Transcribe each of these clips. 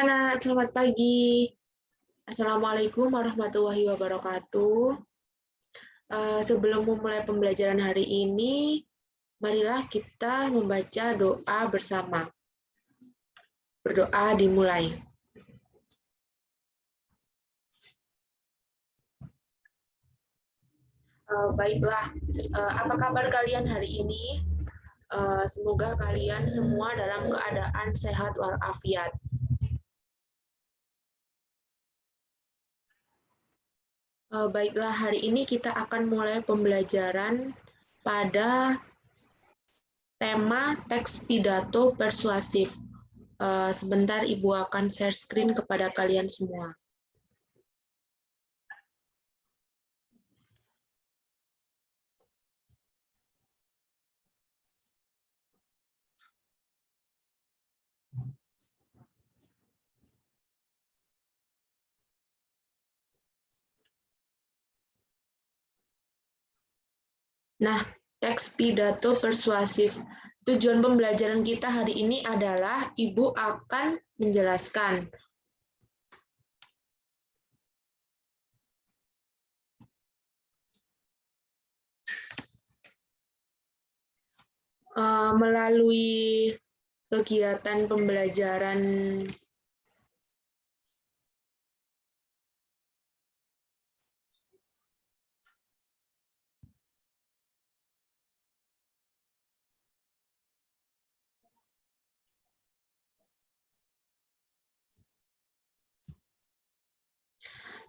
anak-anak, selamat pagi. Assalamualaikum warahmatullahi wabarakatuh. Sebelum memulai pembelajaran hari ini, marilah kita membaca doa bersama. Berdoa dimulai. Baiklah, apa kabar kalian hari ini? Semoga kalian semua dalam keadaan sehat walafiat. Baiklah, hari ini kita akan mulai pembelajaran pada tema teks pidato persuasif. Sebentar Ibu akan share screen kepada kalian semua. Nah, teks pidato persuasif. Tujuan pembelajaran kita hari ini adalah Ibu akan menjelaskan melalui kegiatan pembelajaran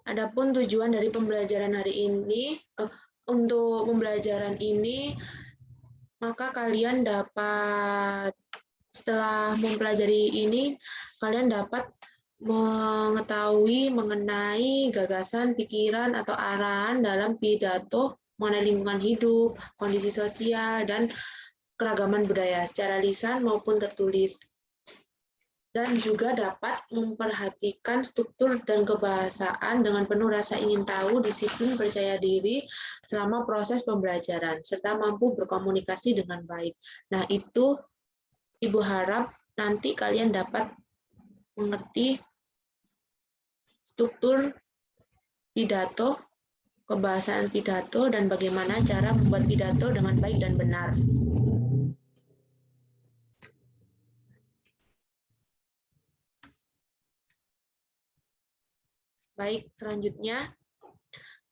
Adapun tujuan dari pembelajaran hari ini, untuk pembelajaran ini, maka kalian dapat, setelah mempelajari ini, kalian dapat mengetahui mengenai gagasan, pikiran, atau arahan dalam pidato mengenai lingkungan hidup, kondisi sosial, dan keragaman budaya secara lisan maupun tertulis. Dan juga dapat memperhatikan struktur dan kebahasaan dengan penuh rasa ingin tahu, disiplin, percaya diri selama proses pembelajaran, serta mampu berkomunikasi dengan baik. Nah, itu Ibu harap nanti kalian dapat mengerti struktur pidato, kebahasaan pidato, dan bagaimana cara membuat pidato dengan baik dan benar. Baik, selanjutnya,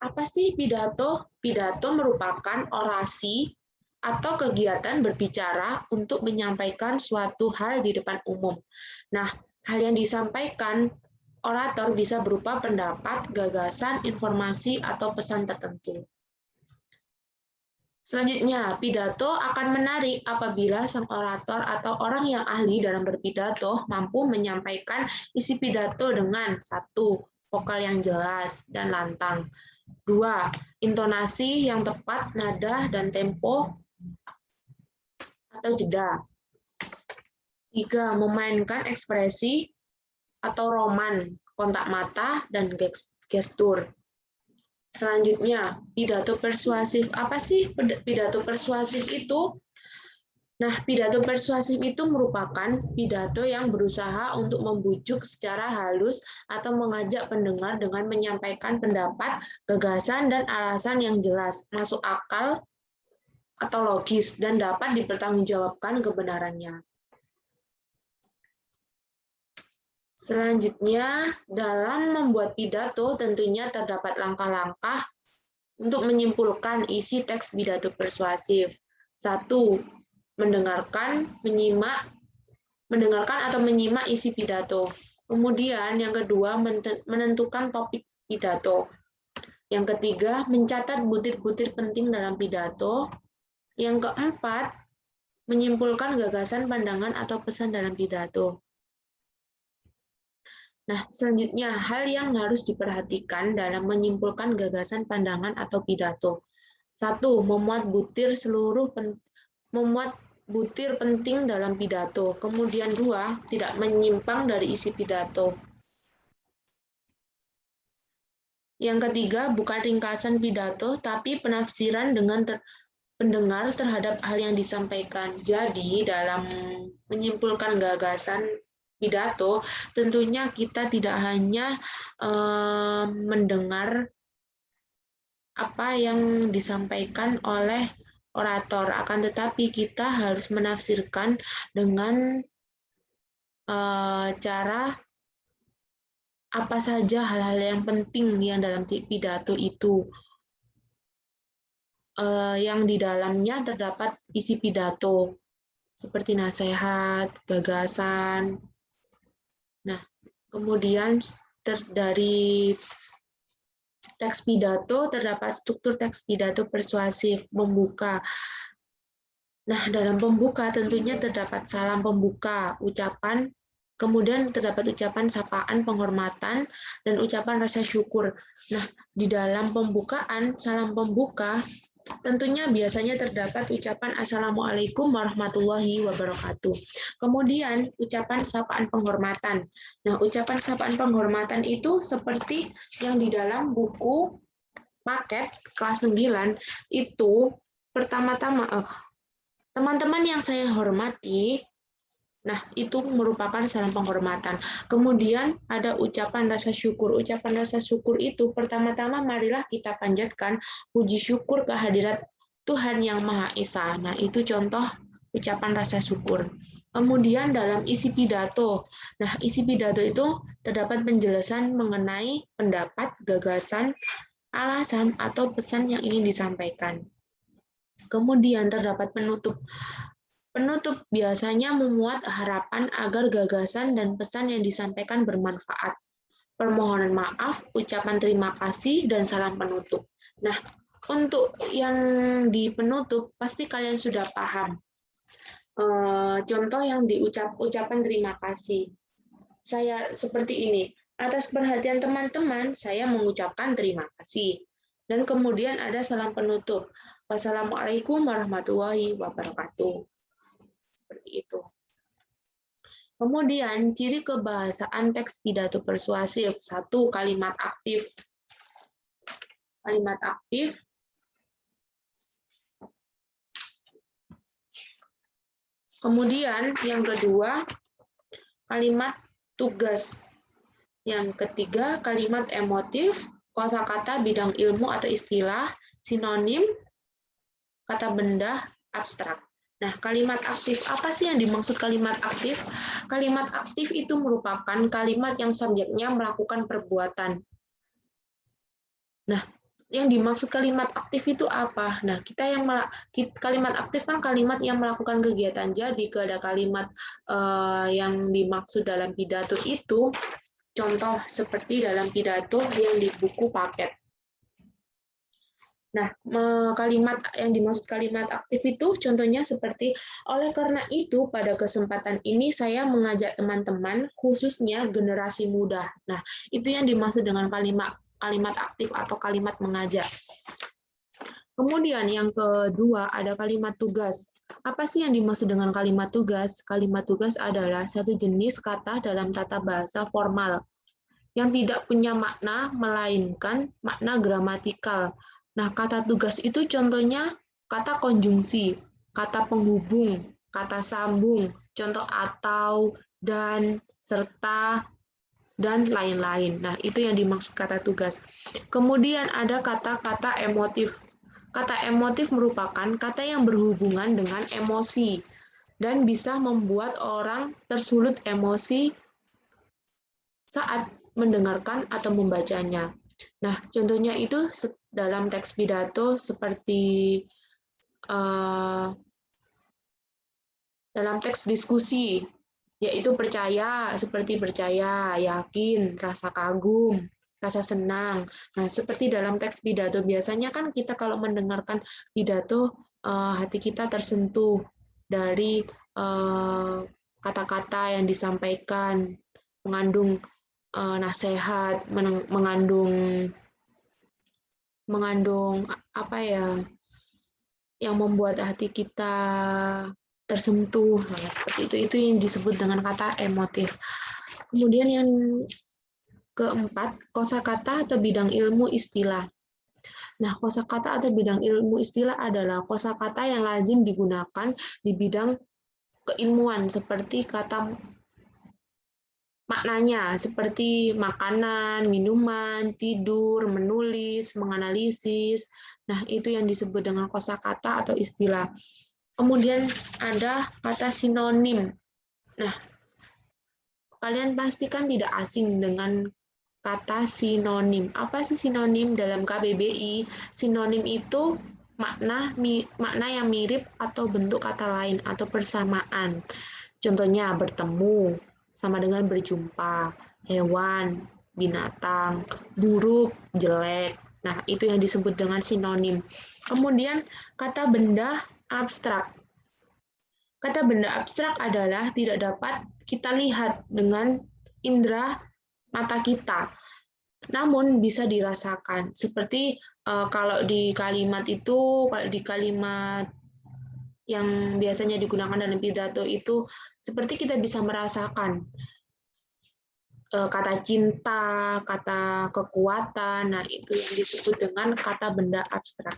apa sih pidato? Pidato merupakan orasi atau kegiatan berbicara untuk menyampaikan suatu hal di depan umum. Nah, hal yang disampaikan orator bisa berupa pendapat, gagasan, informasi, atau pesan tertentu. Selanjutnya, pidato akan menarik apabila sang orator atau orang yang ahli dalam berpidato mampu menyampaikan isi pidato dengan 1. Vokal yang jelas dan lantang. 2. Intonasi yang tepat, nada dan tempo atau jeda. 3. Memainkan ekspresi atau roman, kontak mata, dan gestur. Selanjutnya, pidato persuasif. Apa sih pidato persuasif itu? Nah, pidato persuasif itu merupakan pidato yang berusaha untuk membujuk secara halus atau mengajak pendengar dengan menyampaikan pendapat, gagasan, dan alasan yang jelas, masuk akal atau logis, dan dapat dipertanggungjawabkan kebenarannya. Selanjutnya, dalam membuat pidato tentunya terdapat langkah-langkah untuk menyimpulkan isi teks pidato persuasif. 1. Mendengarkan atau menyimak isi pidato. Kemudian yang kedua, menentukan topik pidato. Yang ketiga, mencatat butir-butir penting dalam pidato. Yang keempat, menyimpulkan gagasan, pandangan, atau pesan dalam pidato. Nah, selanjutnya, hal yang harus diperhatikan dalam menyimpulkan gagasan, pandangan, atau pidato. 1. Memuat butir penting dalam pidato. Kemudian 2. Tidak menyimpang dari isi pidato. Yang ketiga, bukan ringkasan pidato, tapi penafsiran dengan pendengar terhadap hal yang disampaikan. Jadi, dalam menyimpulkan gagasan pidato, tentunya kita tidak hanya mendengar apa yang disampaikan oleh orator, akan tetapi kita harus menafsirkan dengan cara apa saja hal-hal yang penting yang dalam pidato itu, yang di dalamnya terdapat isi pidato, seperti nasihat, gagasan. Nah, kemudian dari teks pidato terdapat struktur teks pidato persuasif, membuka. Nah, dalam pembuka tentunya terdapat salam pembuka, ucapan, kemudian terdapat ucapan sapaan penghormatan, dan ucapan rasa syukur. Nah, di dalam pembukaan, salam pembuka, tentunya biasanya terdapat ucapan Assalamualaikum warahmatullahi wabarakatuh. Kemudian, ucapan sapaan penghormatan. Nah, ucapan sapaan penghormatan itu seperti yang di dalam buku paket kelas 9 itu pertama-tama teman-teman yang saya hormati, nah itu merupakan salam penghormatan. Kemudian ada ucapan rasa syukur. Ucapan rasa syukur itu pertama-tama marilah kita panjatkan puji syukur kehadirat Tuhan yang Maha Esa. Nah itu contoh ucapan rasa syukur. Kemudian dalam isi pidato. Nah isi pidato itu terdapat penjelasan mengenai pendapat, gagasan, alasan, atau pesan yang ingin disampaikan. Kemudian terdapat penutup. Penutup biasanya memuat harapan agar gagasan dan pesan yang disampaikan bermanfaat. Permohonan maaf, ucapan terima kasih, dan salam penutup. Nah, untuk yang di penutup, pasti kalian sudah paham. Contoh yang ucapan terima kasih. Saya seperti ini. Atas perhatian teman-teman, saya mengucapkan terima kasih. Dan kemudian ada salam penutup. Wassalamualaikum warahmatullahi wabarakatuh. Seperti itu. Kemudian, ciri kebahasaan teks pidato persuasif. 1. Kalimat aktif. Kalimat aktif. Kemudian, yang kedua, kalimat tugas. Yang ketiga, kalimat emotif, kosakata bidang ilmu atau istilah, sinonim, kata benda, abstrak. Nah, kalimat aktif, apa sih yang dimaksud kalimat aktif? Kalimat aktif itu merupakan kalimat yang subjeknya melakukan perbuatan. Nah, yang dimaksud kalimat aktif itu apa? Nah, kalimat aktif kan kalimat yang melakukan kegiatan. Jadi, ada kalimat yang dimaksud dalam pidato itu, contoh seperti dalam pidato yang di buku paket. Nah, kalimat yang dimaksud kalimat aktif itu contohnya seperti, oleh karena itu pada kesempatan ini saya mengajak teman-teman khususnya generasi muda. Nah, itu yang dimaksud dengan kalimat aktif atau kalimat mengajak. Kemudian yang kedua ada kalimat tugas. Apa sih yang dimaksud dengan kalimat tugas? Kalimat tugas adalah satu jenis kata dalam tata bahasa formal yang tidak punya makna melainkan makna gramatikal. Nah, kata tugas itu contohnya kata konjungsi, kata penghubung, kata sambung, contoh atau, dan, serta, dan lain-lain. Nah, itu yang dimaksud kata tugas. Kemudian ada kata-kata emotif. Kata emotif merupakan kata yang berhubungan dengan emosi dan bisa membuat orang tersulut emosi saat mendengarkan atau membacanya. Nah, contohnya itu dalam teks pidato seperti dalam teks diskusi, yaitu percaya, seperti percaya, yakin, rasa kagum, rasa senang. Nah, seperti dalam teks pidato, biasanya kan kita kalau mendengarkan pidato, hati kita tersentuh dari kata-kata yang disampaikan, mengandung nasihat, mengandung apa ya, yang membuat hati kita tersentuh. Nah, seperti itu yang disebut dengan kata emotif. Kemudian yang keempat, kosakata atau bidang ilmu istilah. Nah, kosakata atau bidang ilmu istilah adalah kosakata yang lazim digunakan di bidang keilmuan seperti kata maknanya seperti makanan, minuman, tidur, menulis, menganalisis. Nah, itu yang disebut dengan kosakata atau istilah. Kemudian ada kata sinonim. Nah, kalian pasti kan tidak asing dengan kata sinonim. Apa sih sinonim dalam KBBI? Sinonim itu makna yang mirip atau bentuk kata lain atau persamaan. Contohnya bertemu sama dengan berjumpa, hewan, binatang, buruk, jelek. Nah, itu yang disebut dengan sinonim. Kemudian kata benda abstrak. Kata benda abstrak adalah tidak dapat kita lihat dengan indera mata kita, namun bisa dirasakan. Seperti kalau di kalimat itu, kalau di kalimat yang biasanya digunakan dalam pidato itu, seperti kita bisa merasakan kata cinta, kata kekuatan. Nah, itu yang disebut dengan kata benda abstrak.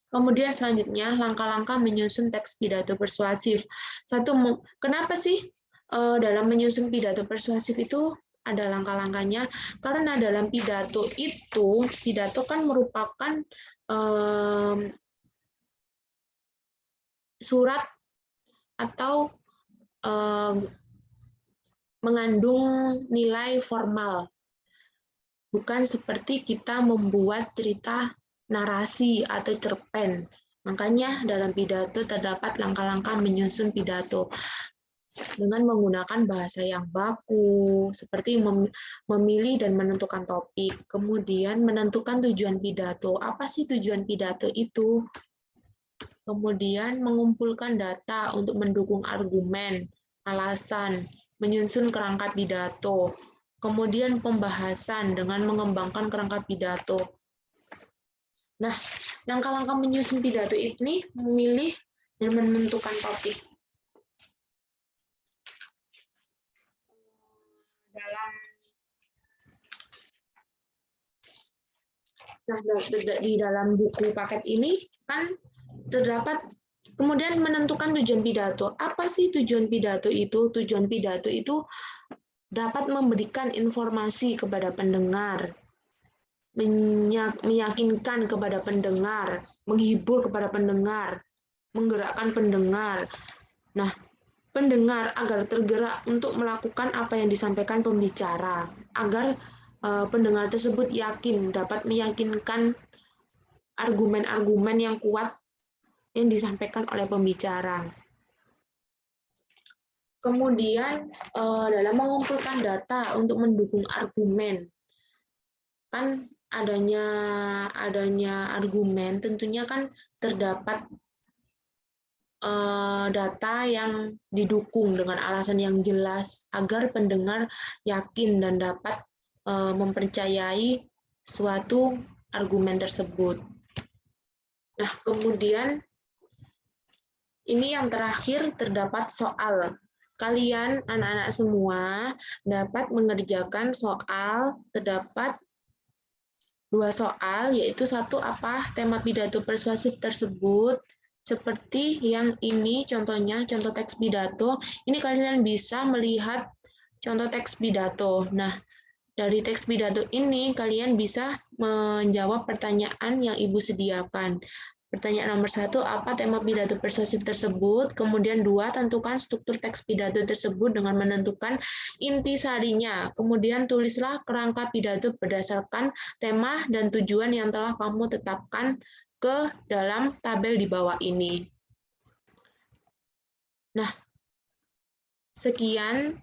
Kemudian selanjutnya, langkah-langkah menyusun teks pidato persuasif. Kenapa sih dalam menyusun pidato persuasif itu ada langkah-langkahnya? Karena dalam pidato kan merupakan surat atau mengandung nilai formal. Bukan seperti kita membuat cerita narasi atau cerpen. Makanya dalam pidato terdapat langkah-langkah menyusun pidato dengan menggunakan bahasa yang baku, seperti memilih dan menentukan topik, kemudian menentukan tujuan pidato. Apa sih tujuan pidato itu? Kemudian mengumpulkan data untuk mendukung argumen, alasan, menyusun kerangka pidato, kemudian pembahasan dengan mengembangkan kerangka pidato. Nah, langkah-langkah menyusun pidato ini memilih dan menentukan topik. Di dalam buku paket ini kan terdapat kemudian menentukan tujuan pidato. Apa sih tujuan pidato itu? Tujuan pidato itu dapat memberikan informasi kepada pendengar, meyakinkan kepada pendengar, menghibur kepada pendengar, menggerakkan pendengar. Nah, pendengar agar tergerak untuk melakukan apa yang disampaikan pembicara, agar pendengar tersebut yakin, dapat meyakinkan argumen-argumen yang kuat yang disampaikan oleh pembicara. Kemudian dalam mengumpulkan data untuk mendukung argumen, kan adanya argumen tentunya kan terdapat data yang didukung dengan alasan yang jelas agar pendengar yakin dan dapat mempercayai suatu argumen tersebut. Nah, kemudian ini yang terakhir terdapat soal. Kalian anak-anak semua dapat mengerjakan soal, terdapat 2 soal, yaitu satu apa tema pidato persuasif tersebut, seperti yang ini contohnya, contoh teks pidato. Ini kalian bisa melihat contoh teks pidato. Nah, dari teks pidato ini kalian bisa menjawab pertanyaan yang Ibu sediakan. Pertanyaan nomor 1, apa tema pidato persuasif tersebut? Kemudian 2, tentukan struktur teks pidato tersebut dengan menentukan intisarinya. Kemudian tulislah kerangka pidato berdasarkan tema dan tujuan yang telah kamu tetapkan ke dalam tabel di bawah ini. Nah, sekian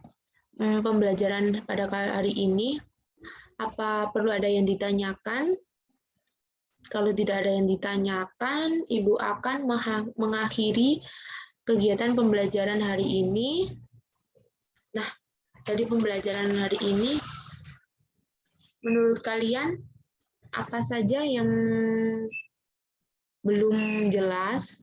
pembelajaran pada hari ini. Apa perlu ada yang ditanyakan? Kalau tidak ada yang ditanyakan, Ibu akan mengakhiri kegiatan pembelajaran hari ini. Nah, dari pembelajaran hari ini, menurut kalian, apa saja yang belum jelas?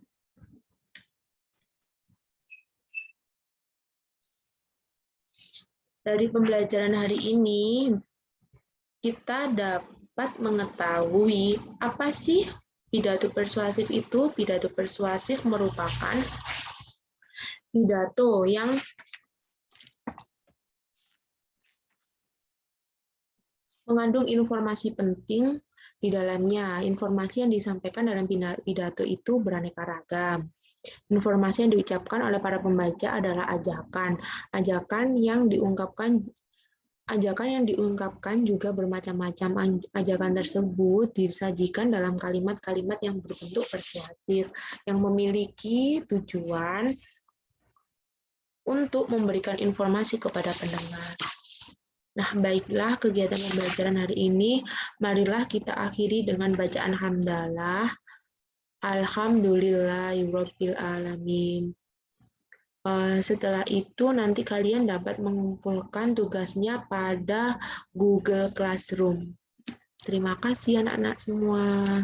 Dari pembelajaran hari ini, kita dapat mengetahui apa sih pidato persuasif itu. Pidato persuasif merupakan pidato yang mengandung informasi penting di dalamnya. Informasi yang disampaikan dalam pidato itu beraneka ragam. Informasi yang diucapkan oleh para pembaca adalah ajakan. Ajakan yang diungkapkan juga bermacam-macam. Ajakan tersebut disajikan dalam kalimat-kalimat yang berbentuk persuasif, yang memiliki tujuan untuk memberikan informasi kepada pendengar. Nah, baiklah kegiatan pembelajaran hari ini. Marilah kita akhiri dengan bacaan hamdalah. Alhamdulillahirabbil alamin. Setelah itu nanti kalian dapat mengumpulkan tugasnya pada Google Classroom. Terima kasih anak-anak semua.